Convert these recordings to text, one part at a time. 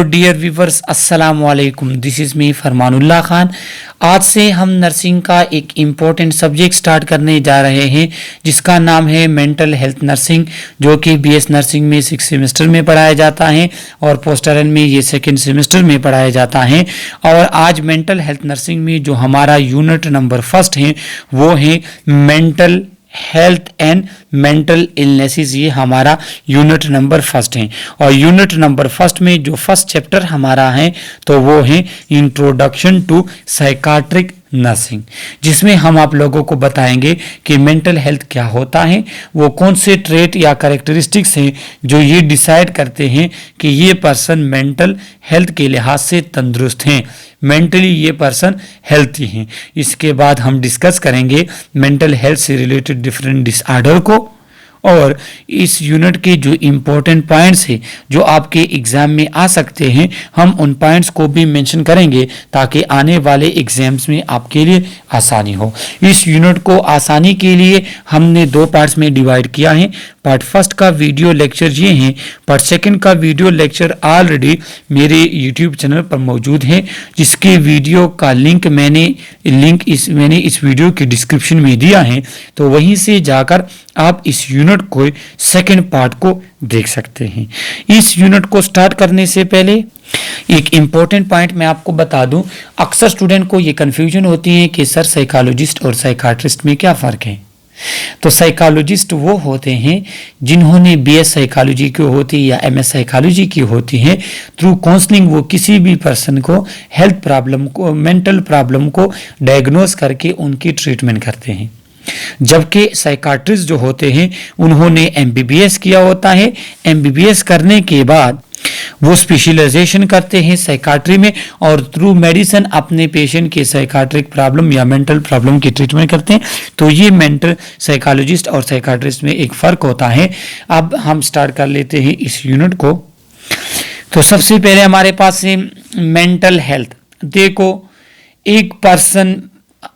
Dear viewers अस्सलाम वालेकुम, this is me फरमानुल्लाह Khan. आज से हम नर्सिंग का एक इम्पोर्टेंट सब्जेक्ट स्टार्ट करने जा रहे हैं जिसका नाम है मेंटल हेल्थ नर्सिंग, जो कि बीएस नर्सिंग में 6 सेमेस्टर में पढ़ाया जाता है और पोस्टरन में ये 2nd सेमेस्टर में पढ़ाया जाता है। और आज मेंटल हेल्थ नर्सिंग में जो हमारा यूनिट नंबर 1 है वो है mental health and mental illnesses. ये हमारा यूनिट नंबर 1 है। और यूनिट नंबर 1 में जो फर्स्ट चैप्टर हमारा है तो वो है इंट्रोडक्शन टू साइकाट्रिक नर्सिंग, जिसमें हम आप लोगों को बताएंगे कि मेंटल हेल्थ क्या होता है, वो कौन से ट्रेट या कैरेक्टरिस्टिक्स हैं जो ये डिसाइड करते हैं कि ये पर्सन मेंटल हेल्थ के लिहाज से तंदुरुस्त हैं, मेंटली ये पर्सन हेल्थी हैं। इसके बाद हम डिस्कस करेंगे मेंटल हेल्थ से रिलेटेड डिफरेंट डिसऑर्डर को, और इस यूनिट के जो इम्पोर्टेंट पॉइंट्स हैं जो आपके एग्ज़ाम में आ सकते हैं, हम उन पॉइंट्स को भी मेंशन करेंगे ताकि आने वाले एग्जाम्स में आपके लिए आसानी हो। इस यूनिट को आसानी के लिए हमने 2 पार्ट्स में डिवाइड किया है। पार्ट 1 का वीडियो लेक्चर ये हैं, पार्ट 2 का वीडियो लेक्चर ऑलरेडी मेरे यूट्यूब चैनल पर मौजूद है, जिसके वीडियो का लिंक मैंने इस वीडियो के डिस्क्रिप्शन में दिया है, तो वहीं से जाकर आप इस यूनिट को 2nd पार्ट को देख सकते हैं। इस यूनिट को स्टार्ट करने से पहले एक इम्पॉर्टेंट पॉइंट मैं आपको बता दूं। अक्सर स्टूडेंट को ये कंफ्यूजन होती है कि सर साइकोलॉजिस्ट और साइकाट्रिस्ट में क्या फ़र्क है। तो साइकोलॉजिस्ट वो होते हैं जिन्होंने बीएस साइकोलॉजी की होती या एमएस साइकोलॉजी की होती है। थ्रू काउंसलिंग वो किसी भी पर्सन को हेल्थ प्रॉब्लम को, मेंटल प्रॉब्लम को डायग्नोज करके उनकी ट्रीटमेंट करते हैं। जबकि साइकाट्रिस्ट जो होते हैं उन्होंने एमबीबीएस किया होता है। एमबीबीएस करने के बाद वो स्पेशलाइजेशन करते हैं साइकाट्री में और थ्रू मेडिसिन अपने पेशेंट के साइकाट्रिक प्रॉब्लम या मेंटल प्रॉब्लम की ट्रीटमेंट करते हैं। तो ये मेंटल साइकोलॉजिस्ट और साइकाट्रिस्ट में एक फ़र्क होता है। अब हम स्टार्ट कर लेते हैं इस यूनिट को। तो सबसे पहले हमारे पास है मेंटल हेल्थ। देखो, एक पर्सन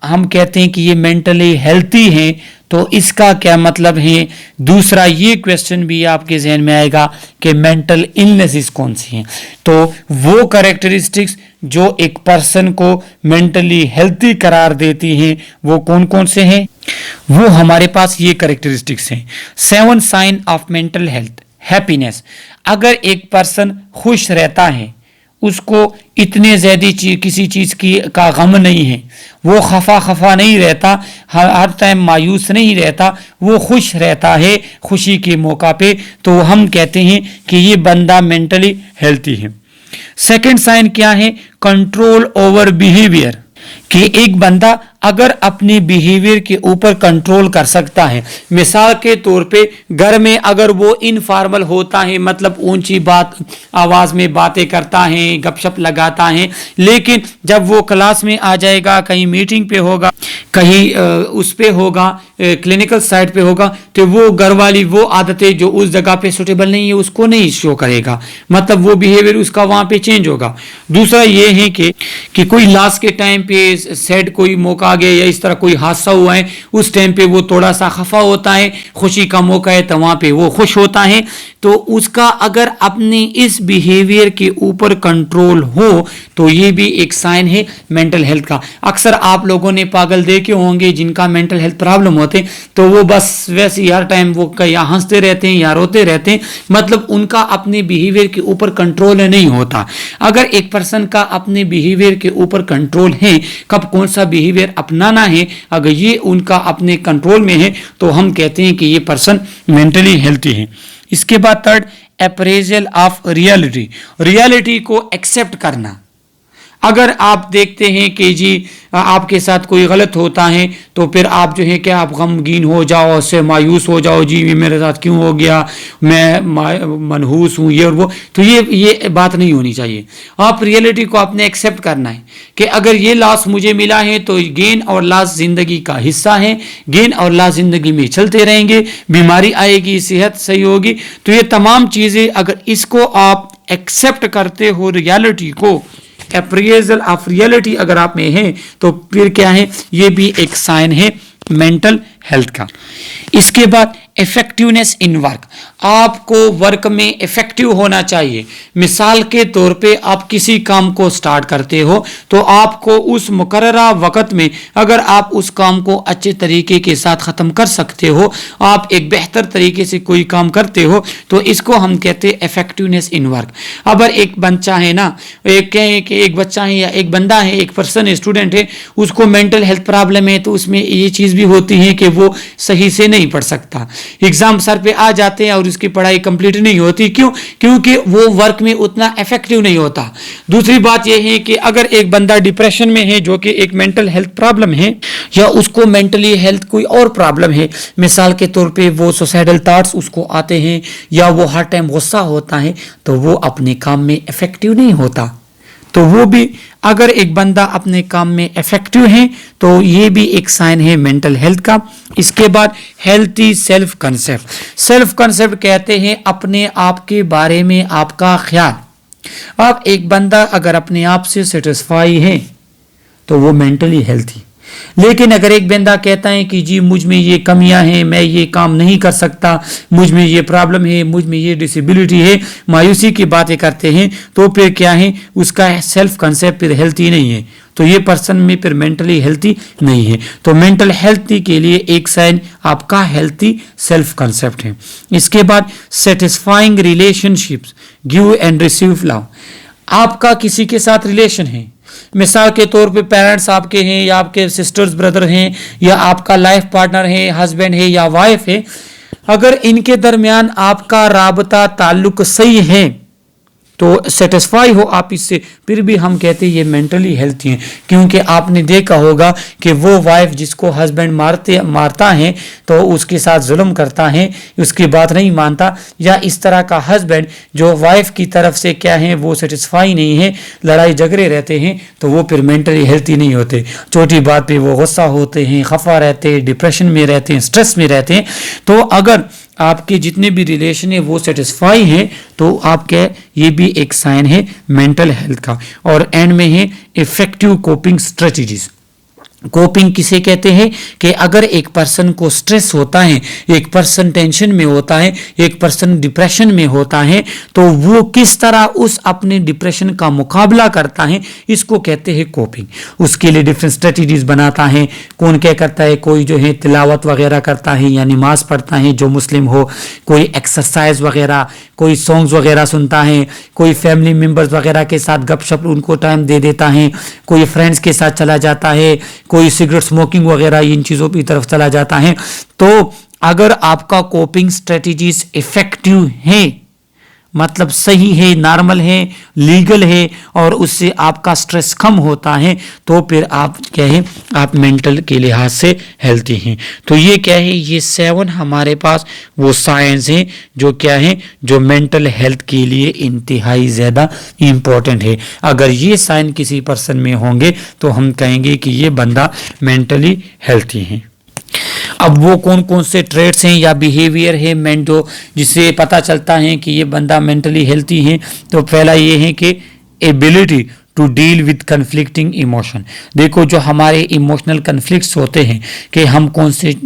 हम कहते हैं कि ये मेंटली हेल्थी है, तो इसका क्या मतलब है। दूसरा ये क्वेश्चन भी आपके जहन में आएगा कि मेंटल इलनेसेस कौन सी हैं। तो वो कैरेक्टरिस्टिक्स जो एक पर्सन को मेंटली हेल्थी करार देती हैं वो कौन कौन से हैं, वो हमारे पास ये कैरेक्टरिस्टिक्स हैं। 7 sign of mental health. Happiness. अगर एक पर्सन खुश रहता है, उसको इतने ज़्यादा किसी चीज़ की का गम नहीं है, वो खफा नहीं रहता, हर टाइम मायूस नहीं रहता, वो खुश रहता है खुशी के मौका पे, तो हम कहते हैं कि ये बंदा मेंटली हेल्थी है। 2nd साइन क्या है, कंट्रोल ओवर बिहेवियर, कि एक बंदा अगर अपने बिहेवियर के ऊपर कंट्रोल कर सकता है। मिसाल के तौर पे घर में अगर वो इनफॉर्मल होता है, मतलब ऊंची बात आवाज़ में बातें करता है, गपशप लगाता है, लेकिन जब वो क्लास में आ जाएगा, कहीं मीटिंग पे होगा, कहीं उस पे होगा, क्लिनिकल साइड पे होगा, तो वो घर वाली वो आदतें जो उस जगह पे सूटेबल नहीं है उसको नहीं शो करेगा, मतलब वो बिहेवियर उसका वहाँ पे चेंज होगा। दूसरा ये है कि कोई लास्ट के टाइम पे सैड कोई मौका आ गया या इस तरह कोई हादसा हुआ है, उस टाइम पे वो थोड़ा सा खफा होता है, खुशी का मौका है तो वहाँ पे वो खुश होता है। तो उसका अगर अपने इस बिहेवियर के ऊपर कंट्रोल हो तो ये भी एक साइन है मेंटल हेल्थ का। अक्सर आप लोगों ने पागल देखे होंगे जिनका मेंटल हेल्थ प्रॉब्लम होते, तो वो बस वैसे हर टाइम वो या हंसते रहते हैं या रोते रहते हैं, मतलब उनका अपने बिहेवियर के ऊपर कंट्रोल नहीं होता। अगर एक पर्सन का अपने बिहेवियर के ऊपर कंट्रोल है, कब कौन सा बिहेवियर अपनाना है, अगर ये उनका अपने कंट्रोल में है, तो हम कहते हैं कि ये पर्सन मेंटली हेल्थी है। इसके बाद 3rd, appraisal of reality. Reality को एक्सेप्ट करना। अगर आप देखते हैं कि जी आपके साथ कोई गलत होता है, तो फिर आप जो है कि आप गमगीन हो जाओ, उससे मायूस हो जाओ, जी मेरे साथ क्यों हो गया, मैं मनहूस हूँ, ये और वो, तो ये बात नहीं होनी चाहिए। आप रियलिटी को आपने एक्सेप्ट करना है कि अगर ये लॉस मुझे मिला है तो गेन और लॉस जिंदगी का हिस्सा है, गेन और लॉस जिंदगी में चलते रहेंगे, बीमारी आएगी, सेहत सही होगी, तो ये तमाम चीज़ें अगर इसको आप एक्सेप्ट करते हो, रियलिटी को, अप्रेजल ऑफ रियलिटी अगर आप में है, तो फिर क्या है, ये भी एक साइन है मेंटल हेल्थ का। इसके बाद इफेक्टिवनेस इन वर्क, आपको वर्क में इफेक्टिव होना चाहिए। मिसाल के तौर पे आप किसी काम को स्टार्ट करते हो तो आपको उस मुकर्ररा वक्त में अगर आप उस काम को अच्छे तरीके के साथ ख़त्म कर सकते हो, आप एक बेहतर तरीके से कोई काम करते हो, तो इसको हम कहते हैं इफेक्टिवनेस इन वर्क। अगर एक बच्चा है ना, एक बच्चा है या एक बंदा है, एक पर्सन है, स्टूडेंट है, उसको मेंटल हेल्थ प्रॉब्लम है, तो उसमें ये चीज़ भी होती है कि वो सही से नहीं पढ़ सकता, एग्जाम सर पे आ जाते हैं और उसकी पढ़ाई कंप्लीट नहीं होती। क्यों? क्योंकि वो वर्क में उतना इफेक्टिव नहीं होता। दूसरी बात यह है कि अगर एक बंदा डिप्रेशन में है, जो कि एक मेंटल हेल्थ प्रॉब्लम है, या उसको मेंटली हेल्थ कोई और प्रॉब्लम है, मिसाल के तौर पे वो सुसाइडल थॉट्स उसको आते हैं, या वो हर टाइम गुस्सा होता है, तो वो अपने काम में इफेक्टिव नहीं होता। तो वो भी, अगर एक बंदा अपने काम में इफेक्टिव है तो ये भी एक साइन है मेंटल हेल्थ का। इसके बाद healthy self concept. Self concept कहते हैं अपने आप के बारे में आपका ख्याल। अब एक बंदा अगर अपने आप से सेटिस्फाई है तो वो मेंटली हेल्थी। लेकिन अगर एक बंदा कहता है कि जी मुझ में ये कमियां हैं, मैं ये काम नहीं कर सकता, मुझ में ये प्रॉब्लम है, मुझ में ये डिसेबिलिटी है, मायूसी की बातें करते हैं, तो फिर क्या है, उसका सेल्फ कंसेप्ट फिर हेल्थी नहीं है, तो ये पर्सन में फिर मेंटली हेल्थी नहीं है। तो मेंटल हेल्थी के लिए एक साइन आपका हेल्थी सेल्फ कंसेप्ट है। इसके बाद satisfying relationships, give and receive love. आपका किसी के साथ रिलेशन है, मिसाल के तौर पे पेरेंट्स आपके हैं, या आपके सिस्टर्स ब्रदर हैं, या आपका लाइफ पार्टनर है, हस्बैंड है या वाइफ है, अगर इनके दरमियान आपका राबता ताल्लुक सही है तो सेटिस्फाई हो आप इससे, फिर भी हम कहते हैं ये मेंटली हेल्थी हैं। क्योंकि आपने देखा होगा कि वो वाइफ जिसको हस्बैंड मारता है तो उसके साथ जुल्म करता है, उसकी बात नहीं मानता, या इस तरह का हस्बैंड जो वाइफ की तरफ से क्या है वो सेटिस्फाई नहीं है, लड़ाई झगड़े रहते हैं, तो वो फिर मेंटली हेल्थी नहीं होते। छोटी बात पे वो गुस्सा होते हैं, खफा रहते हैं, डिप्रेशन में रहते हैं, स्ट्रेस में रहते हैं। तो अगर आपके जितने भी रिलेशन है वो सेटिस्फाई है तो आपके ये भी एक साइन है मेंटल हेल्थ का। और एंड में है इफेक्टिव कोपिंग स्ट्रेटजीज। कोपिंग किसे कहते हैं कि अगर एक पर्सन को स्ट्रेस होता है, एक पर्सन टेंशन में होता है, एक पर्सन डिप्रेशन में होता है, तो वो किस तरह उस अपने डिप्रेशन का मुकाबला करता है, इसको कहते हैं कोपिंग। उसके लिए डिफरेंट स्ट्रेटजीज बनाता है। कौन क्या करता है, कोई जो है तिलावत वगैरह करता है या नमाज पढ़ता है जो मुस्लिम हो, कोई एक्सरसाइज वगैरह, कोई सॉन्ग्स वगैरह सुनता है, कोई फैमिली मेम्बर्स वगैरह के साथ गपशप उनको टाइम दे देता है, कोई फ्रेंड्स के साथ चला जाता है, कोई सिगरेट स्मोकिंग वगैरह इन चीज़ों की तरफ चला जाता है। तो अगर आपका कोपिंग स्ट्रेटजीज इफेक्टिव है, मतलब सही है, नॉर्मल है, लीगल है, और उससे आपका स्ट्रेस कम होता है, तो फिर आप क्या है, आप मेंटल के लिहाज से हेल्थी हैं। तो ये क्या है, ये 7 हमारे पास वो साइंस हैं जो क्या है, जो मेंटल हेल्थ के लिए इंतहाई ज़्यादा इम्पोर्टेंट है। अगर ये साइन किसी पर्सन में होंगे तो हम कहेंगे कि ये बंदा मेंटली हेल्थी है। अब वो कौन कौन से ट्रेड्स हैं या बिहेवियर है जो जिससे पता चलता है कि ये बंदा मेंटली हेल्थी है, तो पहला ये है कि ability to deal with conflicting emotion. देखो जो हमारे इमोशनल कन्फ्लिक्ट्स होते हैं कि हम कौन से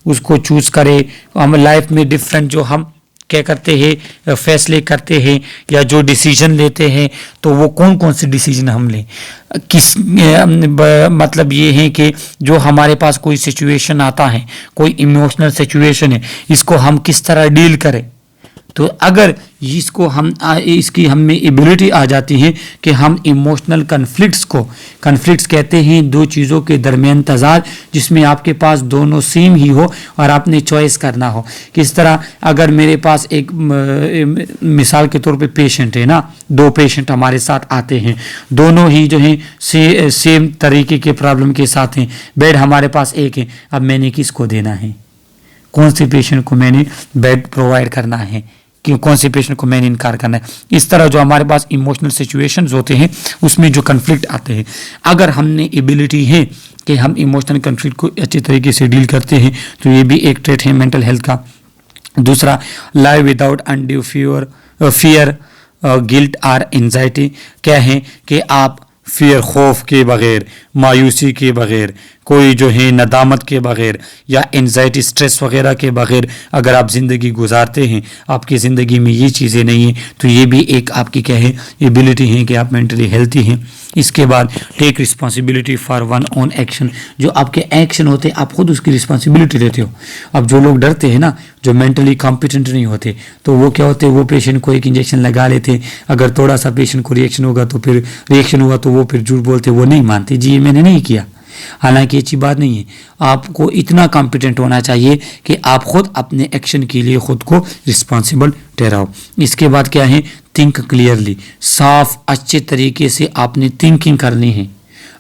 उसको चूज़ करें, हम लाइफ में डिफरेंट जो हम क्या करते हैं, फैसले करते हैं या जो डिसीजन लेते हैं, तो वो कौन कौन से डिसीजन हम लें, किस मतलब ये है कि जो हमारे पास कोई सिचुएशन आता है, कोई इमोशनल सिचुएशन है, इसको हम किस तरह डील करें। तो अगर इसको हम इसकी हम में एबिलिटी आ जाती है कि हम इमोशनल कन्फ्लिक्ट्स कहते हैं दो चीज़ों के दरमियान तजाद जिसमें आपके पास दोनों सेम ही हो और आपने चॉइस करना हो। किस तरह, अगर मेरे पास एक मिसाल के तौर पे पेशेंट है ना, 2 पेशेंट हमारे साथ आते हैं, दोनों ही जो हैं सेम तरीके के प्रॉब्लम के साथ हैं, बेड हमारे पास एक है, अब मैंने किसको देना है, कौन से पेशेंट को मैंने बेड प्रोवाइड करना है, कि कौन से पेशेंट को मैंने इनकार करना है। इस तरह जो हमारे पास इमोशनल सिचुएशंस होते हैं उसमें जो कन्फ्लिक्ट आते हैं, अगर हमने एबिलिटी है कि हम इमोशनल कन्फ्लिक्ट को अच्छी तरीके से डील करते हैं तो ये भी एक ट्रेट है मेंटल हेल्थ का। दूसरा, live without undue fear guilt और एंजाइटी। क्या है कि आप फियर, खौफ के बगैर, मायूसी के बगैर कोई जो है नदामत के बग़ैर या एंजाइटी स्ट्रेस वगैरह के बग़ैर अगर आप ज़िंदगी गुजारते हैं, आपकी ज़िंदगी में ये चीज़ें नहीं हैं, तो ये भी एक आपकी क्या है, एबिलिटी है कि आप मेंटली हेल्थी हैं। इसके बाद take responsibility for one own action, जो आपके एक्शन होते हैं आप खुद उसकी रिस्पॉन्सिबिलिटी लेते हो। अब जो लोग डरते हैं ना, जो मेंटली कॉम्पिटेंट नहीं होते, तो वो क्या होते हैं, वो पेशेंट को एक इंजेक्शन लगा लेते, अगर थोड़ा सा पेशेंट को रिएक्शन होगा तो फिर रिएक्शन हुआ तो वो फिर झूठ बोलते, वो नहीं मानते जी ये मैंने नहीं किया। हालांकि अच्छी बात नहीं है, आपको इतना कॉम्पिटेंट होना चाहिए कि आप खुद अपने एक्शन के लिए खुद को रिस्पॉन्सिबल ठहराओ। इसके बाद क्या है, थिंक क्लियरली, साफ अच्छे तरीके से आपने थिंकिंग करनी है।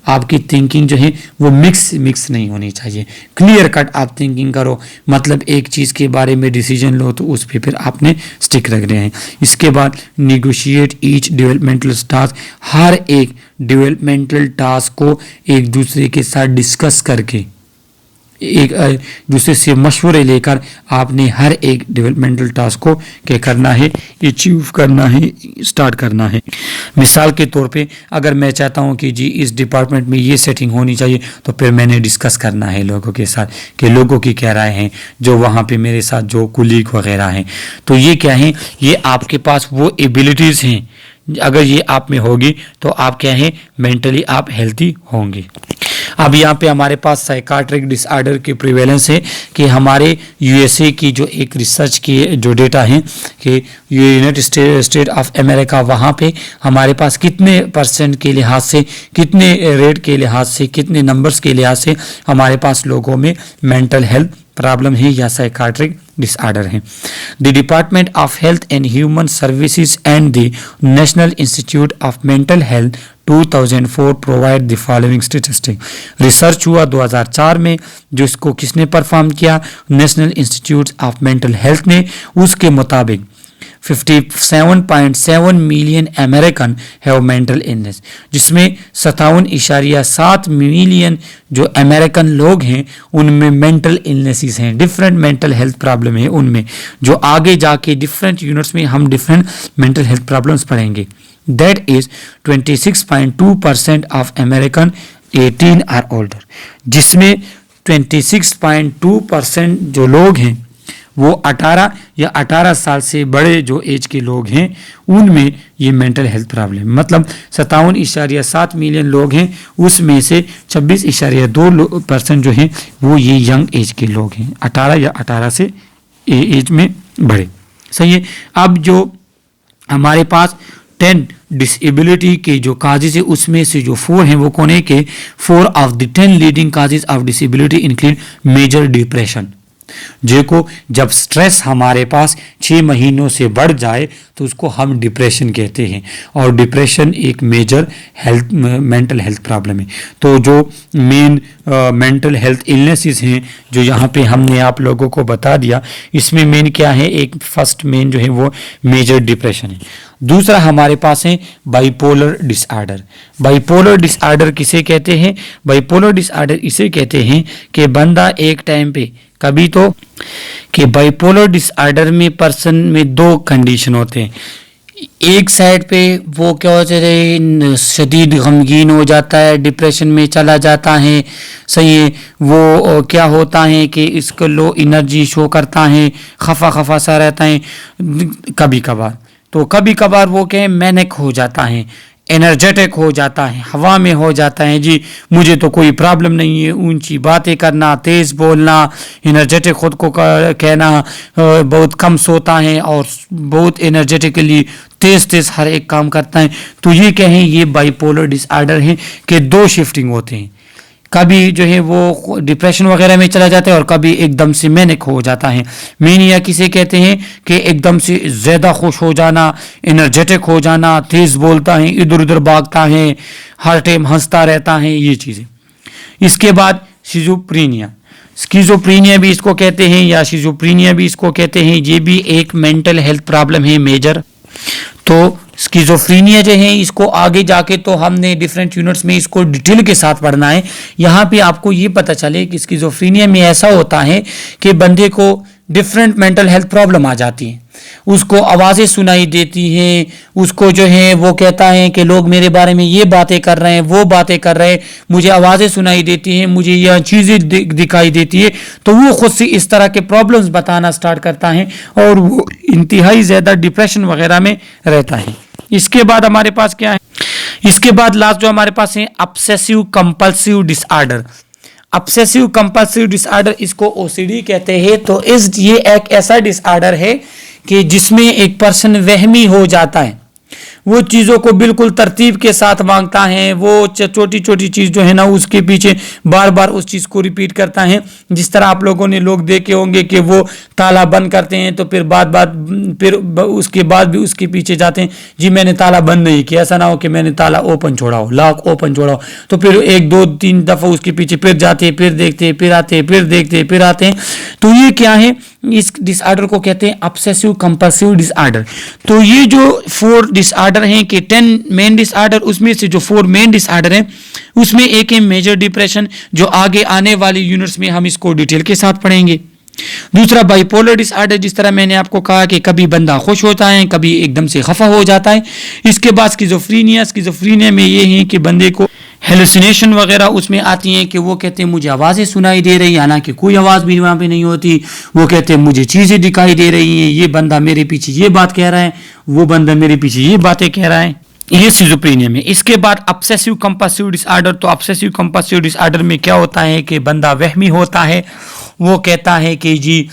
आपकी थिंकिंग जो है वो मिक्स नहीं होनी चाहिए, क्लियर कट आप थिंकिंग करो, मतलब एक चीज़ के बारे में डिसीजन लो तो उस पर फिर आपने स्टिक रख रहे हैं। इसके बाद निगोशिएट ईच डेवलपमेंटल टास्क, हर एक डेवलपमेंटल टास्क को एक दूसरे के साथ डिस्कस करके, एक दूसरे से मशवरे लेकर आपने हर एक डेवलपमेंटल टास्क को क्या करना है, अचीव करना है, स्टार्ट करना है। मिसाल के तौर पे अगर मैं चाहता हूं कि जी इस डिपार्टमेंट में ये सेटिंग होनी चाहिए, तो फिर मैंने डिस्कस करना है लोगों के साथ कि लोगों की क्या राय है, जो वहाँ पे मेरे साथ जो कुलीग वगैरह हैं। तो ये क्या है, ये आपके पास वो एबिलिटीज़ हैं, अगर ये आप में होगी तो आप क्या है, मेंटली आप हेल्थी होंगे। अब यहाँ पे हमारे पास साइकाट्रिक डिसऑर्डर की प्रिवेलेंस है कि हमारे यूएसए की जो एक रिसर्च की जो डेटा है कि यूनाइटेड स्टेट ऑफ अमेरिका, वहाँ पे हमारे पास कितने परसेंट के लिहाज से, कितने रेट के लिहाज से, कितने नंबर्स के लिहाज से हमारे पास लोगों में मेंटल हेल्थ प्रॉब्लम है या साइकाट्रिक डिसऑर्डर है। The department of health and human services and the national institute of mental health 2004 provide the following statistic. Research हुआ 2004 में, जो इसको किसने परफॉर्म किया, national institute of mental health ने। उसके मुताबिक 57.7 million American have mental illness, जिसमें 57.7 मिलियन जो अमेरिकन लोग हैं उनमें मेंटल इलनेसेस हैं, डिफरेंट मेंटल हेल्थ प्रॉब्लम है उनमें, जो आगे जाके डिफरेंट यूनिट्स में हम डिफरेंट मेंटल हेल्थ प्रॉब्लम्स पढ़ेंगे। That is 26.2% of American 18 or older, जिसमें 26.2% जो लोग हैं वो 18 या 18 साल से बड़े जो एज के लोग हैं उनमें ये मेंटल हेल्थ प्रॉब्लम, मतलब 57.7 मिलियन लोग हैं, उसमें से 26.2% जो हैं वो ये यंग एज के लोग हैं, 18 या 18 से एज में बड़े। सही है। अब जो हमारे पास 10 डिसेबिलिटी के जो काजेज है उसमें से जो 4 हैं वो कौन है कि 4 of the 10 leading causes of disability include major depression, जो जब स्ट्रेस हमारे पास 6 महीनों से बढ़ जाए तो उसको हम डिप्रेशन कहते हैं, और डिप्रेशन एक major health mental health problem है। तो जो मेन मेंटल हेल्थ इलनेसेस हैं जो यहाँ पे हमने आप लोगों को बता दिया, इसमें मेन क्या है, एक फर्स्ट मेन जो है वो मेजर डिप्रेशन है। दूसरा हमारे पास है बाइपोलर डिसऑर्डर। बाइपोलर डिसऑर्डर किसे कहते हैं, बाइपोलर डिसऑर्डर इसे कहते हैं कि बंदा एक टाइम पे कभी तो कि बाइपोलर डिसऑर्डर में पर्सन में 2 कंडीशन होते हैं, एक साइड पे वो क्या होता है, शदीद गमगीन हो जाता है, डिप्रेशन में चला जाता है। सही है। वो क्या होता है कि इसको लो एनर्जी शो करता है, खफा सा रहता है कभी कभार, तो कभी कभार वो क्या है मैनिक हो जाता है, एनर्जेटिक हो जाता है, हवा में हो जाता है, जी मुझे तो कोई प्रॉब्लम नहीं है, ऊंची बातें करना, तेज़ बोलना, एनर्जेटिक खुद को कहना, बहुत कम सोता है और बहुत एनर्जेटिकली तेज़ हर एक काम करता है। तो ये क्या है, ये बाइपोलर डिसऑर्डर है कि 2 शिफ्टिंग होते हैं, कभी जो है वो डिप्रेशन वगैरह में चला जाता है और कभी एकदम से मैनिक हो जाता है। मेनिया किसे कहते हैं कि एकदम से ज़्यादा खुश हो जाना, एनर्जेटिक हो जाना, तेज़ बोलता है, इधर उधर भागता है, हर टाइम हंसता रहता है, ये चीज़ें। इसके बाद शिज़ोफ्रेनिया, स्किज़ोफ्रेनिया भी इसको कहते हैं या शिज़ोफ्रेनिया भी इसको कहते हैं, ये भी एक मेंटल हेल्थ प्रॉब्लम है मेजर। तो स्किज़ोफ्रेनिया जो है इसको आगे जाके तो हमने डिफरेंट यूनिट्स में इसको डिटेल के साथ पढ़ना है। यहाँ पे आपको ये पता चले कि स्किज़ोफ्रेनिया में ऐसा होता है कि बंदे को डिफरेंट मेंटल हेल्थ प्रॉब्लम आ जाती है। उसको आवाज़ें सुनाई देती हैं, उसको जो है वो कहता है कि लोग मेरे बारे में ये बातें कर रहे हैं, वो बातें कर रहे हैं, मुझे आवाज़ें सुनाई देती हैं, मुझे यह चीज़ें दिखाई देती है। तो वो खुद से इस तरह के प्रॉब्लम्स बताना स्टार्ट करता है और वो इंतहाई ज़्यादा डिप्रेशन वगैरह में रहता है। इसके बाद हमारे पास क्या है, इसके बाद लास्ट जो हमारे पास है obsessive compulsive disorder. Obsessive compulsive disorder इसको ओसीडी कहते हैं। तो ये एक ऐसा डिसऑर्डर है कि जिसमें एक पर्सन वहमी हो जाता है, वो चीज़ों को बिल्कुल तरतीब के साथ मांगता है, वो छोटी छोटी चीज़ जो है ना उसके पीछे बार बार उस चीज़ को रिपीट करता है। जिस तरह आप लोगों ने लोग देखे होंगे कि वो ताला बंद करते हैं तो फिर फिर उसके बाद भी उसके पीछे जाते हैं, जी मैंने ताला बंद नहीं किया, ऐसा ना हो कि मैंने ताला ओपन छोड़ा हो, लॉक ओपन छोड़ा हो। तो फिर 1 2 3 दफ़ा उसके पीछे फिर जाते हैं, फिर देखते हैं, फिर आते हैं, फिर देखते हैं, फिर आते हैं। तो ये क्या है, इस डिसऑर्डर को कहते हैं ऑब्सेसिव कंपल्सिव डिसऑर्डर। तो ये जो 4 डिसऑर्डर हैं कि 10 मेन डिसऑर्डर, उसमें से जो 4 मेन डिसऑर्डर हैं उसमें एक है मेजर डिप्रेशन, जो आगे आने वाली यूनिट्स में हम इसको डिटेल के साथ पढ़ेंगे। दूसरा बाइपोलर डिसऑर्डर, जिस तरह मैंने आपको कहा कि कभी बंदा खुश होता है, कभी एकदम से खफा हो जाता है। इसके बाद स्किज़ोफ्रेनिया में ये है कि बंदे को हेलुसिनेशन वगैरह उसमें आती हैं कि वो कहते हैं मुझे आवाज़ें सुनाई दे रही, हालांकि कोई आवाज़ भी वहाँ पे नहीं होती। वो कहते हैं मुझे चीज़ें दिखाई दे रही हैं, ये बंदा मेरे पीछे ये बात कह रहा है, वो बंदा मेरे पीछे ये बातें कह रहा है। ये सिज़ोफ्रेनिया में। इसके बाद ऑब्सेसिव कंपल्सिव डिसऑर्डर। तो ऑब्सेसिव कंपल्सिव डिसऑर्डर में क्या होता है कि बंदा वहमी होता है, वो कहता है कि जी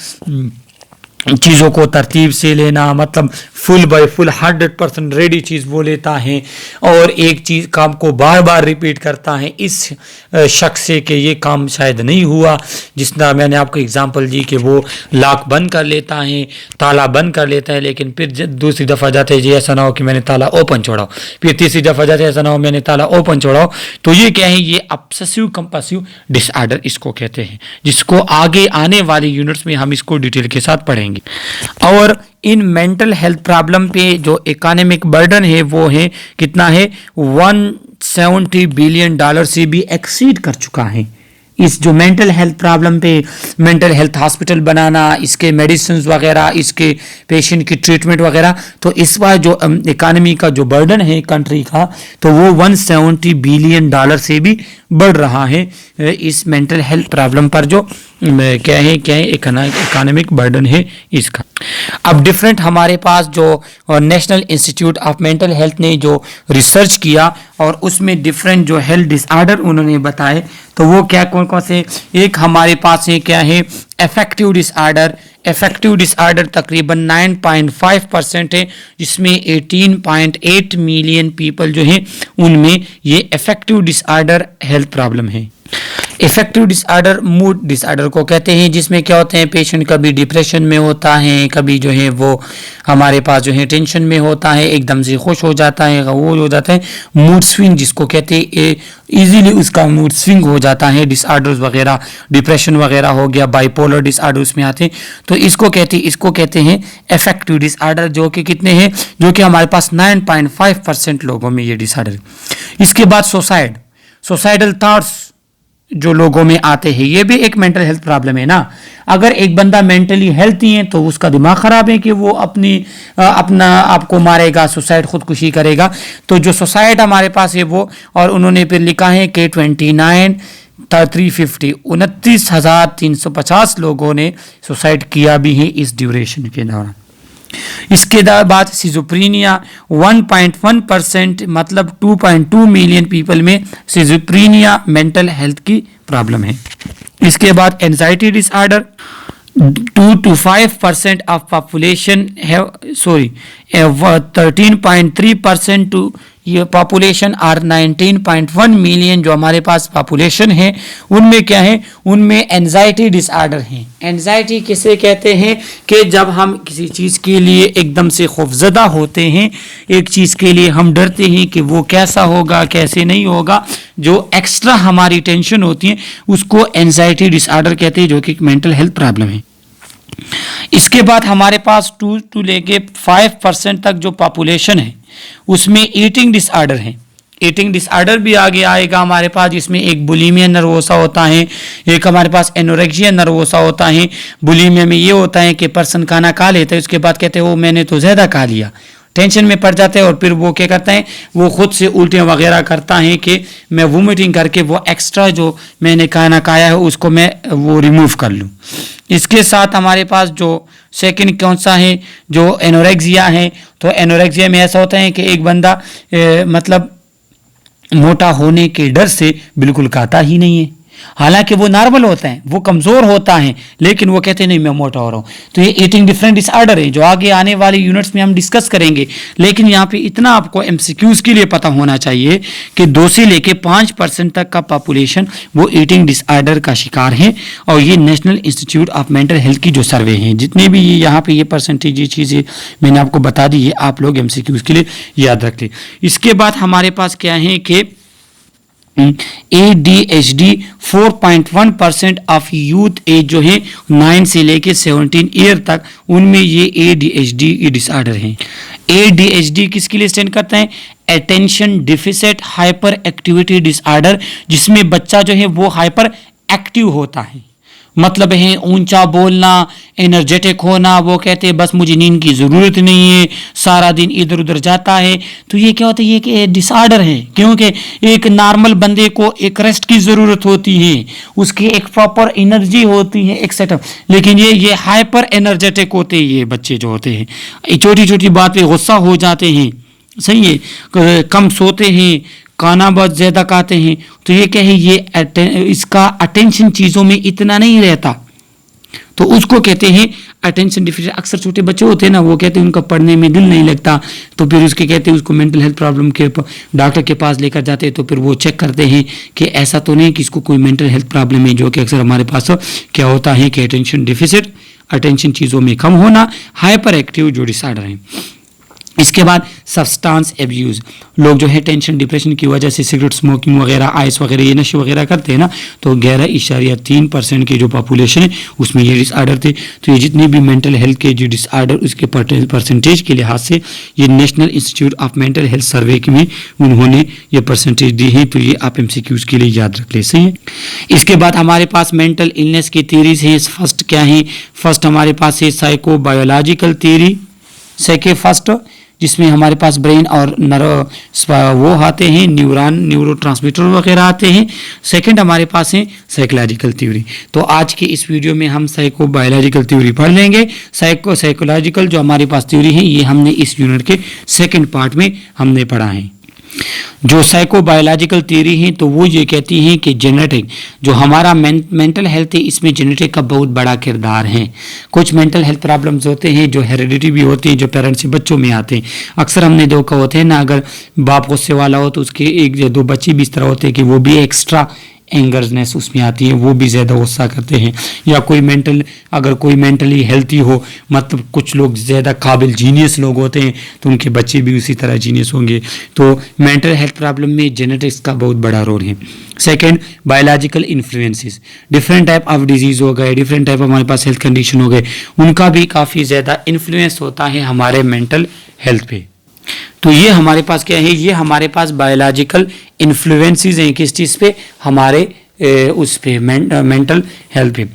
चीज़ों को तरतीब से लेना, मतलब फुल बाय फुल 100% रेडी चीज़ वो लेता है और एक चीज़ काम को बार बार रिपीट करता है इस शक से कि ये काम शायद नहीं हुआ। जिस तरह मैंने आपको एग्जांपल दी कि वो लॉक बंद कर लेता है, ताला बंद कर लेता है, लेकिन फिर दूसरी दफ़ा जाते हैं जी ऐसा ना हो कि मैंने ताला ओपन छोड़ा, फिर तीसरी दफ़ा जाते हैं ऐसा ना हो मैंने ताला ओपन छोड़ा। तो ये क्या है, ये ऑब्सेसिव कंपल्सिव डिसऑर्डर इसको कहते हैं, जिसको आगे आने वाली यूनिट्स में हम इसको डिटेल के साथ पढ़ेंगे। और इन मेंटल हेल्थ प्रॉब्लम पे जो इकोनॉमिक बर्डन है वो है कितना है, $170 बिलियन से भी एक्सीड कर चुका है। इस जो मेंटल हेल्थ प्रॉब्लम पे मेंटल हेल्थ हॉस्पिटल बनाना, इसके मेडिसिन वगैरह, इसके पेशेंट की ट्रीटमेंट वगैरह, तो इस बार जो इकानमी का जो बर्डन है कंट्री का, तो वो $170 बिलियन से भी बढ़ रहा है इस मेंटल हेल्थ प्रॉब्लम पर जो क्या है इकोनॉमिक बर्डन है इसका। अब डिफरेंट हमारे पास जो national institute of mental health ने जो रिसर्च किया और उसमें डिफरेंट जो हेल्थ डिसऑर्डर उन्होंने बताए, तो वो क्या कौन कौन से, एक हमारे पास है क्या है अफेक्टिव डिसऑर्डर। अफेक्टिव डिसऑर्डर तकरीबन 9.5% है, जिसमें 18.8 मिलियन पीपल जो हैं उनमें ये अफेक्टिव डिसऑर्डर हेल्थ प्रॉब्लम है। इफेक्टिव डिसऑर्डर मूड डिसऑर्डर को कहते हैं, जिसमें क्या होते हैं पेशेंट कभी डिप्रेशन में होता है, कभी जो है वो हमारे पास जो है टेंशन में होता है, एकदम से खुश हो जाता है, वो हो जाता है। मूड स्विंग जिसको कहते हैं, इजीली उसका मूड स्विंग हो जाता है। डिसऑर्डर्स वगैरह डिप्रेशन वगैरह हो गया, बाइपोलर डिसऑर्डर उसमें आते हैं, तो इसको कहते हैं इफेक्टिव डिसऑर्डर, जो कि कितने हैं, जो कि हमारे पास 9.5% लोगों में ये डिसऑर्डर। इसके बाद सुसाइडल थॉट्स जो लोगों में आते हैं, ये भी एक मेंटल हेल्थ प्रॉब्लम है ना। अगर एक बंदा मेंटली हेल्थी है तो उसका दिमाग खराब है कि वो अपना आपको मारेगा, सुसाइड खुदकुशी करेगा। तो जो सुसाइड हमारे पास है वो, और उन्होंने फिर लिखा है कि 29,350 लोगों ने सुसाइड किया भी है इस ड्यूरेशन के दौरान। इसके बाद सिज़ोफ्रेनिया 1.1%, मतलब 2.2 मिलियन पीपल में सिज़ोफ्रेनिया मेंटल हेल्थ की प्रॉब्लम है। इसके बाद anxiety disorder 2 to 5% of population है, 13.3% टू ये पॉपुलेशन और 19.1 मिलियन जो हमारे पास पॉपुलेशन है, उनमें क्या है, उनमें एंजाइटी डिसऑर्डर है। एंजाइटी किसे कहते हैं कि जब हम किसी चीज़ के लिए एकदम से खौफजदा होते हैं, एक चीज़ के लिए हम डरते हैं कि वो कैसा होगा कैसे नहीं होगा, जो एक्स्ट्रा हमारी टेंशन होती है उसको एंजाइटी डिसऑर्डर कहते हैं, जो कि एक मेंटल हेल्थ प्रॉब्लम है। इसके बाद हमारे पास 2 to 5% तक जो पॉपुलेशन है उसमें ईटिंग डिसऑर्डर है। ईटिंग डिसऑर्डर भी आगे आएगा हमारे पास, जिसमें एक बुलिमिया नर्वोसा होता है, एक हमारे पास एनोरेक्सिया नर्वोसा होता है। बुलिमिया में ये होता है कि पर्सन खाना खा लेता है, उसके बाद कहते हैं वो मैंने तो ज़्यादा खा लिया, टेंशन में पड़ जाते हैं और फिर वो क्या करते हैं, वो खुद से उल्टियाँ वगैरह करता है कि मैं वोमिटिंग करके वो एक्स्ट्रा जो मैंने खाना खाया है उसको मैं वो रिमूव कर लूँ। इसके साथ हमारे पास जो सेकंड कौन सा है, जो एनोरेक्सिया है, तो एनोरेक्सिया में ऐसा होता है कि एक बंदा मतलब मोटा होने के डर से बिल्कुल खाता ही नहीं है, हालांकि वो नॉर्मल होता है, वो कमज़ोर होता है, लेकिन वो कहते हैं नहीं मैं मोटा हो रहा हूँ। तो ये ईटिंग डिफरेंट डिसऑर्डर है जो आगे आने वाले यूनिट्स में हम डिस्कस करेंगे। लेकिन यहाँ पे इतना आपको एमसीक्यूज़ के लिए पता होना चाहिए कि 2 से लेके 5% तक का पॉपुलेशन वो ईटिंग डिसऑर्डर का शिकार है। और ये national institute of mental health की जो सर्वे हैं, जितने भी ये यहाँ पे ये परसेंटेज ये चीज़ें मैंने आपको बता दी, ये आप लोग एमसीक्यूज़ के लिए याद रख लें। इसके बाद हमारे पास क्या है कि ADHD 4.1% ऑफ यूथ एज जो है 9 से लेके 17 ईयर तक, उनमें ये ADHD डिसऑर्डर है। ADHD किसके लिए स्टैंड करता है? Attention deficit hyper activity disorder, जिसमें बच्चा जो है वो हाइपर एक्टिव होता है, मतलब है ऊंचा बोलना, एनर्जेटिक होना, वो कहते हैं बस मुझे नींद की ज़रूरत नहीं है, सारा दिन इधर उधर जाता है। तो ये क्या होता है, ये कि डिसऑर्डर है, क्योंकि एक नॉर्मल बंदे को एक रेस्ट की ज़रूरत होती है, उसकी एक प्रॉपर एनर्जी होती है, एक सेटअप, लेकिन ये हाइपर एनर्जेटिक होते हैं। ये बच्चे जो होते हैं छोटी छोटी बात पे गुस्सा हो जाते हैं, सही है, कम सोते हैं, खाना बहुत ज़्यादा खाते हैं। तो ये क्या है, ये इसका अटेंशन चीज़ों में इतना नहीं रहता, तो उसको कहते हैं अटेंशन डिफिसिट। अक्सर छोटे बच्चे होते हैं ना, वो कहते हैं उनका पढ़ने में दिल नहीं लगता, तो फिर उसके कहते हैं उसको मेंटल हेल्थ प्रॉब्लम के डॉक्टर के पास लेकर जाते हैं, तो फिर वो चेक करते हैं कि ऐसा तो नहीं कि इसको कोई मेंटल हेल्थ प्रॉब्लम है, जो कि अक्सर हमारे पास क्या होता है कि अटेंशन डिफिसिट, अटेंशन चीज़ों में कम होना, हाइपर एक्टिव जो डिसऑर्डर है। इसके बाद सब्सटेंस एब्यूज़, लोग जो है टेंशन डिप्रेशन की वजह से सिगरेट स्मोकिंग वगैरह, आइस वगैरह, ये नशे वगैरह करते हैं ना, तो 11.3% की जो पॉपुलेशन है उसमें ये डिसऑर्डर थे। तो ये जितने भी मेंटल हेल्थ के जो डिसऑर्डर उसके परसेंटेज के लिहाज से ये national institute of mental health survey में उन्होंने ये परसेंटेज दी है, तो ये आप एमसीक्यूज़ के लिए याद रख ले, सही है। इसके बाद हमारे पास मेंटल इलनेस की थीरीज हैं। फर्स्ट क्या है, फर्स्ट हमारे पास है psycho biological theory, second first जिसमें हमारे पास ब्रेन और वो आते हैं, न्यूरॉन न्यूरोट्रांसमीटर वगैरह आते हैं। सेकंड हमारे पास है साइकोलॉजिकल थ्योरी। तो आज के इस वीडियो में हम साइको बायोलॉजिकल थ्योरी पढ़ लेंगे। साइकोलॉजिकल जो हमारे पास थ्योरी है ये हमने इस यूनिट के सेकंड पार्ट में हमने पढ़ा है। जो साइको बायोलॉजिकल थ्योरी है तो वो ये कहती है कि जेनेटिक जो हमारा मेंटल हेल्थ है इसमें जेनेटिक का बहुत बड़ा किरदार है। कुछ मेंटल हेल्थ प्रॉब्लम्स होते हैं जो हेरिडिटी भी होती हैं, जो पेरेंट्स से बच्चों में आते हैं। अक्सर हमने देखा होते हैं ना, अगर बाप गुस्से वाला हो तो उसके 1 या 2 बच्चे भी इस तरह होते हैं कि वो भी एक्स्ट्रा एंगरनेस उसमें आती है, वो भी ज़्यादा गुस्सा करते हैं। या कोई अगर कोई मेंटली हेल्थी हो, मतलब कुछ लोग ज़्यादा काबिल जीनियस लोग होते हैं तो उनके बच्चे भी उसी तरह जीनियस होंगे। तो मेंटल हेल्थ प्रॉब्लम में जेनेटिक्स का बहुत बड़ा रोल है। Second, biological influences, different type of disease हो गए, डिफरेंट टाइप हमारे पास हेल्थ कंडीशन हो गए, उनका भी काफ़ी ज़्यादा इन्फ्लुएंस होता है हमारे मेंटल हेल्थ पे। तो ये हमारे पास क्या है, ये हमारे पास बायोलॉजिकल इन्फ्लुएंसेस हैं किस चीज़ पे, हमारे उस पे मेंटल हेल्थ पे।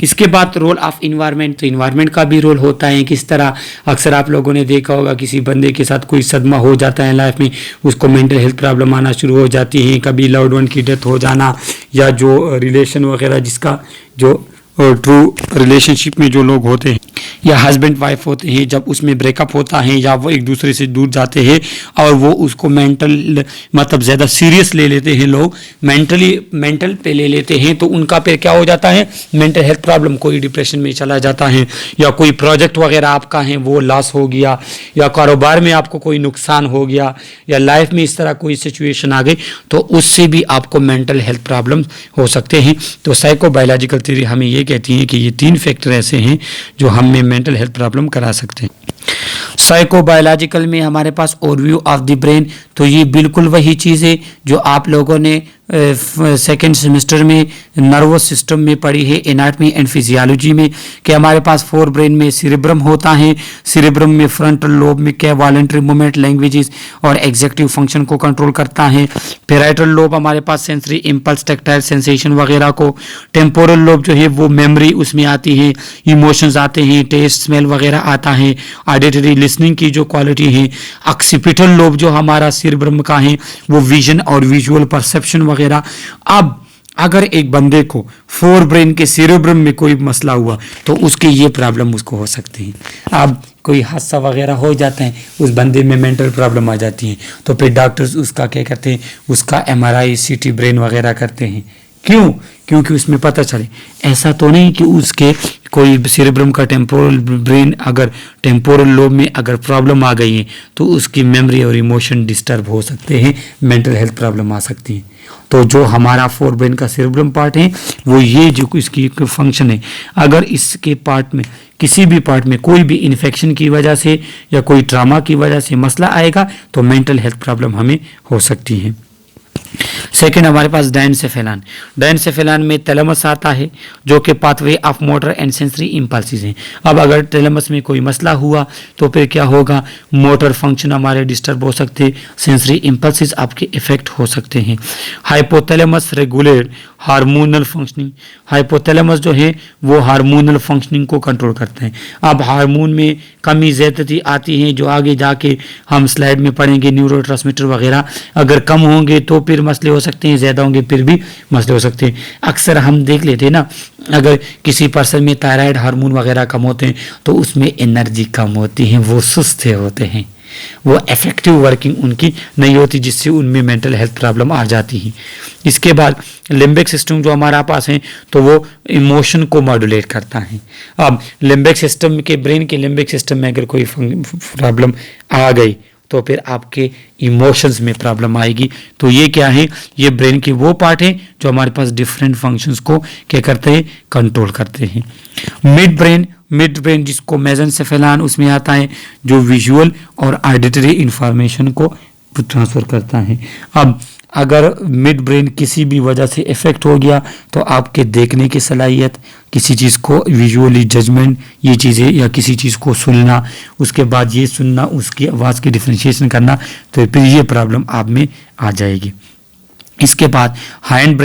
इसके बाद रोल ऑफ इन्वायरमेंट, तो इन्वायरमेंट का भी रोल होता है किस तरह। अक्सर आप लोगों ने देखा होगा किसी बंदे के साथ कोई सदमा हो जाता है लाइफ में, उसको मेंटल हेल्थ प्रॉब्लम आना शुरू हो जाती है, कभी लव्ड वन की डेथ हो जाना, या जो रिलेशन वगैरह जिसका जो ट्रू रिलेशनशिप में जो लोग होते हैं या हस्बैंड वाइफ होते हैं, जब उसमें ब्रेकअप होता है या वो एक दूसरे से दूर जाते हैं और वो उसको मेंटल मतलब ज़्यादा सीरियस ले लेते हैं, लोग मेंटल पे ले लेते हैं, तो उनका फिर क्या हो जाता है, मेंटल हेल्थ प्रॉब्लम, कोई डिप्रेशन में चला जाता है, या कोई प्रोजेक्ट वगैरह आपका है वो लॉस हो गया, या कारोबार में आपको कोई नुकसान हो गया, या लाइफ में इस तरह कोई सिचुएशन आ गई, तो उससे भी आपको मेंटल हेल्थ प्रॉब्लम हो सकते हैं। तो साइको बायोलॉजिकल थ्योरी हमें ये कहती है कि ये 3 फैक्टर ऐसे हैं जो हमें मेंटल हेल्थ प्रॉब्लम करा सकते हैं। साइको बायोलॉजिकल में हमारे पास ओवरव्यू ऑफ द ब्रेन, तो ये बिल्कुल वही चीज़ है जो आप लोगों ने सेकेंड सेमेस्टर में नर्वस सिस्टम में पढ़ी है, एनाटमी एंड फिजियोलॉजी में, कि हमारे पास फोर ब्रेन में सिरेब्रम होता है। सिरेब्रम में फ्रंटल लोब में क्या वॉलंटरी मूवमेंट, लैंग्वेजेस और एग्जीक्यूटिव फंक्शन को कंट्रोल करता है। पैराइटल लोब हमारे पास सेंसरी इंपल्स, टैक्टाइल सेंसेशन वगैरह को। टेम्पोरल लोब जो है वो मेमोरी उसमें आती है, इमोशंस आते हैं, टेस्ट स्मेल वगैरह आता है, ऑडिटरी लिसनिंग की जो क्वालिटी है। ऑक्सीपिटल लोब जो हमारा सिरेब्रम का है वो विजन और विजुअल परसेप्शन वगैरह। अब अगर एक बंदे को फोर ब्रेन के सिरेब्रम में कोई मसला हुआ तो उसकी ये प्रॉब्लम उसको हो सकती है। अब कोई हादसा वगैरह हो जाता है, उस बंदे में मेंटल प्रॉब्लम आ जाती है, तो फिर डॉक्टर्स उसका क्या करते हैं, उसका MRI CT ब्रेन वगैरह करते हैं। क्यों? क्योंकि उसमें पता चले ऐसा तो नहीं कि उसके कोई सिरेब्रम का टेम्पोरल ब्रेन, अगर टेम्पोरल लोब में अगर प्रॉब्लम आ गई है तो उसकी मेमोरी और इमोशन डिस्टर्ब हो सकते हैं, मेंटल हेल्थ प्रॉब्लम आ सकती है। तो जो हमारा फोर ब्रेन का सिरेब्रम पार्ट है वो ये जो इसकी फंक्शन है, अगर इसके पार्ट में किसी भी पार्ट में कोई भी इन्फेक्शन की वजह से या कोई ट्रामा की वजह से मसला आएगा तो मेंटल हेल्थ प्रॉब्लम हमें हो सकती है। सेकेंड हमारे पास डायनसेफेलान। डायनसेफेलान में थैलेमस आता है जो कि pathway of motor and sensory impulses हैं। अब अगर थैलेमस में कोई मसला हुआ तो फिर क्या होगा, मोटर फंक्शन हमारे डिस्टर्ब हो सकते, सेंसरी इंपल्सेस आपके इफेक्ट हो सकते हैं। Hypothalamus regulate hormonal functioning. Hypothalamus जो है वो हार्मोनल फंक्शनिंग को कंट्रोल करते हैं। अब हार्मोन में कमी ज़्यादती आती है जो आगे जाके हम स्लाइड में पढ़ेंगे, न्यूरोट्रांसमीटर वगैरह अगर कम होंगे तो फिर मसले हो सकते हैं, ज़्यादा होंगे फिर भी मसले हो सकते हैं। अक्सर हम देख लेते हैं ना, अगर किसी पर्सन में थायराइड हार्मोन वगैरह कम होते हैं तो उसमें एनर्जी कम होती है, वो सुस्त होते हैं, वो इफेक्टिव वर्किंग उनकी नहीं होती, जिससे उनमें मेंटल हेल्थ प्रॉब्लम आ जाती है। इसके बाद लिम्बिक सिस्टम जो हमारा पास है तो वो इमोशन को मॉड्यूलेट करता है। अब लिम्बिक सिस्टम के, ब्रेन के लिम्बिक सिस्टम में अगर कोई प्रॉब्लम आ गई तो फिर आपके इमोशंस में प्रॉब्लम आएगी। तो ये क्या है, ये ब्रेन के वो पार्ट है जो हमारे पास डिफरेंट फंक्शंस को क्या करते हैं, कंट्रोल करते हैं। मिड ब्रेन जिसको मेसेंसेफेलान उसमें आता है जो विजुअल और ऑडिटरी इंफॉर्मेशन को ट्रांसफर करता है। अब अगर मिड ब्रेन किसी भी वजह से इफेक्ट हो गया तो आपके देखने की सलाहियत, किसी चीज़ को विजुअली जजमेंट, ये चीज़ें, या किसी चीज़ को सुनना, उसके बाद ये सुनना, उसकी आवाज़ की डिफ्रेंशिएशन करना, तो फिर ये प्रॉब्लम आप में आ जाएगी। इसके बाद हाइंड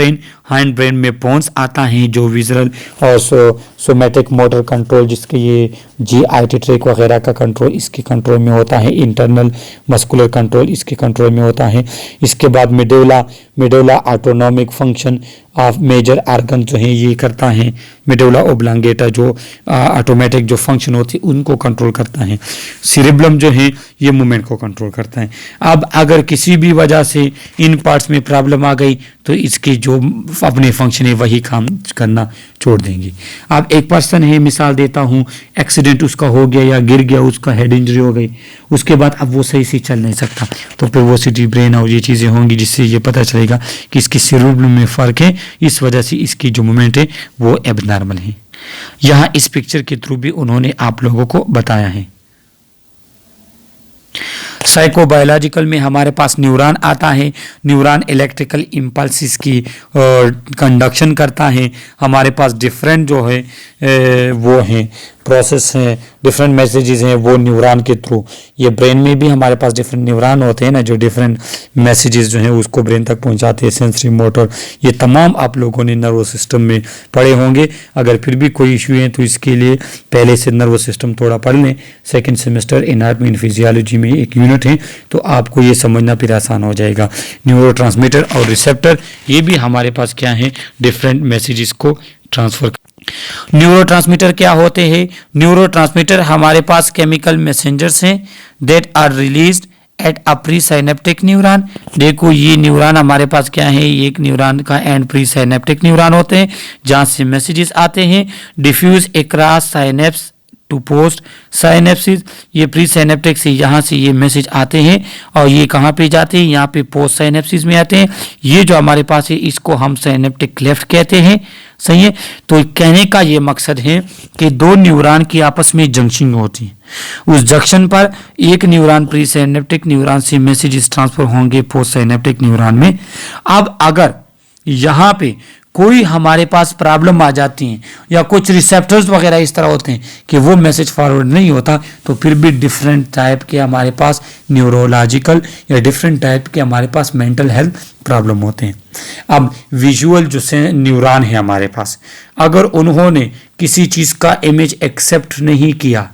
ब्रेन में पोन्स आता है जो विजुअल और सोमैटिक मोटर कंट्रोल, जिसके ये GIT ट्रैक वगैरह का कंट्रोल इसके कंट्रोल में होता है, इंटरनल मस्कुलर कंट्रोल इसके कंट्रोल में होता है। इसके बाद medulla autonomic function of major organ जो है ये करता है। मेडुला ओब्लांगेटा जो ऑटोमेटिक जो फंक्शन होती है उनको कंट्रोल करता है। सिरेब्रम जो है ये मूवमेंट को कंट्रोल करता है। अब अगर किसी भी वजह से इन पार्ट्स में प्रॉब्लम आ गई तो इसके जो अपने फंक्शन है वही काम करना छोड़ देंगे। अब एक पर्सन है, मिसाल देता हूँ, एक्सीडेंट उसका हो गया या गिर गया, उसका हेड इंजरी हो गई, उसके बाद अब वो सही से चल नहीं सकता, तो फिर वो सिटी ब्रेन और ये चीज़ें होंगी जिससे ये पता चलेगा कि इसकी सिरेब्रम में फ़र्क है, इस वजह से इसकी जो मूवमेंट है वो एबनॉर्मल है। यहाँ इस पिक्चर के थ्रू भी उन्होंने आप लोगों को बताया है। साइकोबायोलॉजिकल में हमारे पास न्यूरॉन आता है। न्यूरॉन इलेक्ट्रिकल इम्पल्सिस की कंडक्शन करता है। हमारे पास डिफरेंट जो है वो हैं प्रोसेस हैं, डिफरेंट मैसेजेस हैं वो न्यूरॉन के थ्रू। ये ब्रेन में भी हमारे पास डिफरेंट न्यूरॉन होते हैं ना, जो डिफरेंट मैसेजेस जो हैं उसको ब्रेन तक पहुंचाते हैं, सेंसरी मोटर, ये तमाम आप लोगों ने नर्वस सिस्टम में पढ़े होंगे। अगर फिर भी कोई इशू है तो इसके लिए पहले से नर्वस सिस्टम थोड़ा पढ़ लें। Second semester anatomy and physiology में एक यूनिट है तो आपको ये समझना फिर आसान हो जाएगा। न्यूरोट्रांसमीटर और रिसेप्टर ये भी हमारे पास क्या है, डिफरेंट मैसेजेस को ट्रांसफर। न्यूरोट्रांसमीटर क्या होते हैं? न्यूरोट्रांसमीटर हमारे पास केमिकल मैसेंजर्स हैं that are released at a pre synaptic neuron. देखो ये न्यूरॉन हमारे पास क्या है, ये एक न्यूरॉन का एंड प्री साइनेप्टिक न्यूरॉन होते हैं जहाँ से मैसेजेस आते हैं diffuse across synapse to post synapsis. ये प्री साइनेप्टिक से यहाँ से ये मैसेज आते हैं और ये कहाँ पे जाते हैं, यहाँ पे पोस्ट साइनेप्सिस में आते हैं। ये जो हमारे पास है इसको हम साइनेप्टिक क्लेफ्ट कहते हैं, सही है। तो कहने का ये मकसद है कि दो न्यूरॉन की आपस में जंक्शन होती है, उस जंक्शन पर एक न्यूरॉन प्री साइनेप्टिक न्यूरॉन से मैसेजेस ट्रांसफर होंगे पोस्ट साइनेप्टिक न्यूरॉन में। अब अगर यहाँ पे कोई हमारे पास प्रॉब्लम आ जाती है या कुछ रिसेप्टर्स वगैरह इस तरह होते हैं कि वो मैसेज फॉरवर्ड नहीं होता, तो फिर भी डिफरेंट टाइप के हमारे पास न्यूरोलॉजिकल या डिफरेंट टाइप के हमारे पास मेंटल हेल्थ प्रॉब्लम होते हैं। अब विजुअल जो से न्यूरॉन है हमारे पास, अगर उन्होंने किसी चीज़ का इमेज एक्सेप्ट नहीं किया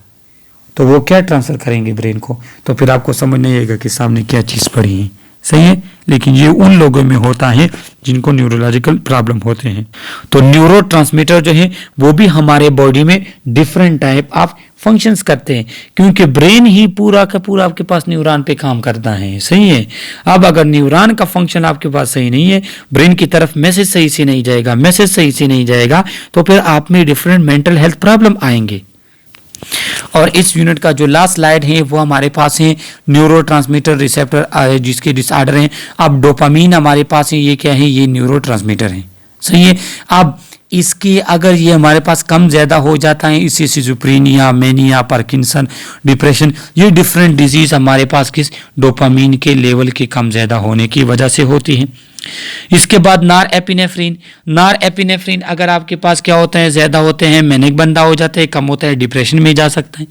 तो वो क्या ट्रांसफ़र करेंगे ब्रेन को, तो फिर आपको समझ नहीं आएगा कि सामने क्या चीज़ पड़ी है। सही है, लेकिन ये उन लोगों में होता है जिनको न्यूरोलॉजिकल प्रॉब्लम होते हैं। तो न्यूरो ट्रांसमीटर जो है वो भी हमारे बॉडी में डिफरेंट टाइप ऑफ फंक्शंस करते हैं, क्योंकि ब्रेन ही पूरा का पूरा आपके पास न्यूरॉन पे काम करता है। सही है, अब अगर न्यूरॉन का फंक्शन आपके पास सही नहीं है, ब्रेन की तरफ मैसेज सही से नहीं जाएगा, मैसेज सही से नहीं जाएगा, तो फिर आप में डिफरेंट मेंटल हेल्थ प्रॉब्लम आएंगे। और इस यूनिट का जो लास्ट स्लाइड है वो हमारे पास है न्यूरोट्रांसमीटर रिसेप्टर जिसके डिसऑर्डर हैं। अब डोपामीन हमारे पास है, ये क्या है, ये न्यूरोट्रांसमीटर है। सही है, अब इसके अगर ये हमारे पास कम ज़्यादा हो जाता है, इससे सिजोफ्रेनिया, मेनिया, पार्किंसन, डिप्रेशन, ये डिफरेंट डिजीज हमारे पास किस डोपामीन के लेवल के कम ज़्यादा होने की वजह से होती है। इसके बाद नार एपिनेफ्रीन अगर आपके पास क्या होता है, ज़्यादा होते हैं मैनिक बंदा हो जाता है, कम होता है डिप्रेशन में जा सकता है।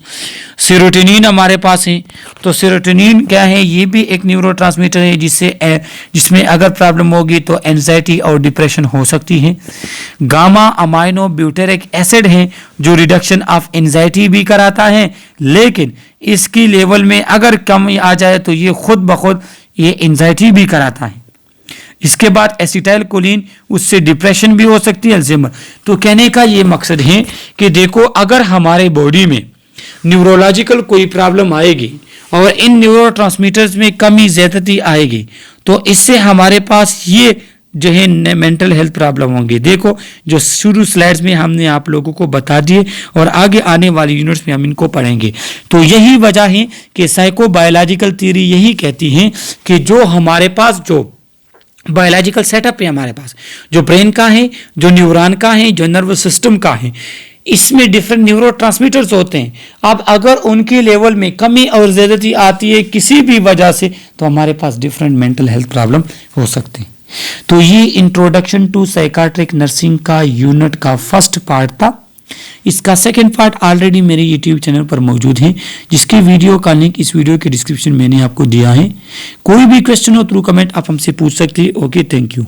सेरोटोनिन हमारे पास है, तो सेरोटोनिन क्या है, ये भी एक न्यूरोट्रांसमीटर है जिसमें अगर प्रॉब्लम होगी तो एंजाइटी और डिप्रेशन हो सकती है। गामा अमाइनो ब्यूटेरिक एसिड है जो रिडक्शन ऑफ एंजाइटी भी कराता है, लेकिन इसकी लेवल में अगर कम आ जाए तो ये खुद ब खुद ये एंजाइटी भी कराता है। इसके बाद एसिटाइल कोलिन, उससे डिप्रेशन भी हो सकती है, अल्जाइमर। तो कहने का ये मकसद है कि देखो अगर हमारे बॉडी में न्यूरोलॉजिकल कोई प्रॉब्लम आएगी और इन न्यूरोट्रांसमीटर्स में कमी ज़्यादती आएगी तो इससे हमारे पास ये जो है मेंटल हेल्थ प्रॉब्लम होंगी। देखो जो शुरू स्लाइड्स में हमने आप लोगों को बता दिए और आगे आने वाली यूनिट्स में हम इनको पढ़ेंगे। तो यही वजह है कि साइकोबायोलॉजिकल थ्योरी यही कहती है कि जो हमारे पास जो बायोलॉजिकल सेटअप है, हमारे पास जो ब्रेन का है, जो न्यूरॉन का है, जो नर्वस सिस्टम का है, इसमें डिफरेंट न्यूरोट्रांसमीटर्स होते हैं। अब अगर उनके लेवल में कमी और ज़्यादती आती है किसी भी वजह से तो हमारे पास डिफरेंट मेंटल हेल्थ प्रॉब्लम हो सकते हैं। तो ये इंट्रोडक्शन टू साइकाट्रिक नर्सिंग का यूनिट का फर्स्ट पार्ट था। इसका सेकंड पार्ट ऑलरेडी मेरे यूट्यूब चैनल पर मौजूद है, जिसके वीडियो का लिंक इस वीडियो के डिस्क्रिप्शन मैंने आपको दिया है। कोई भी क्वेश्चन हो थ्रू कमेंट आप हमसे पूछ सकते हैं। Okay, thank you.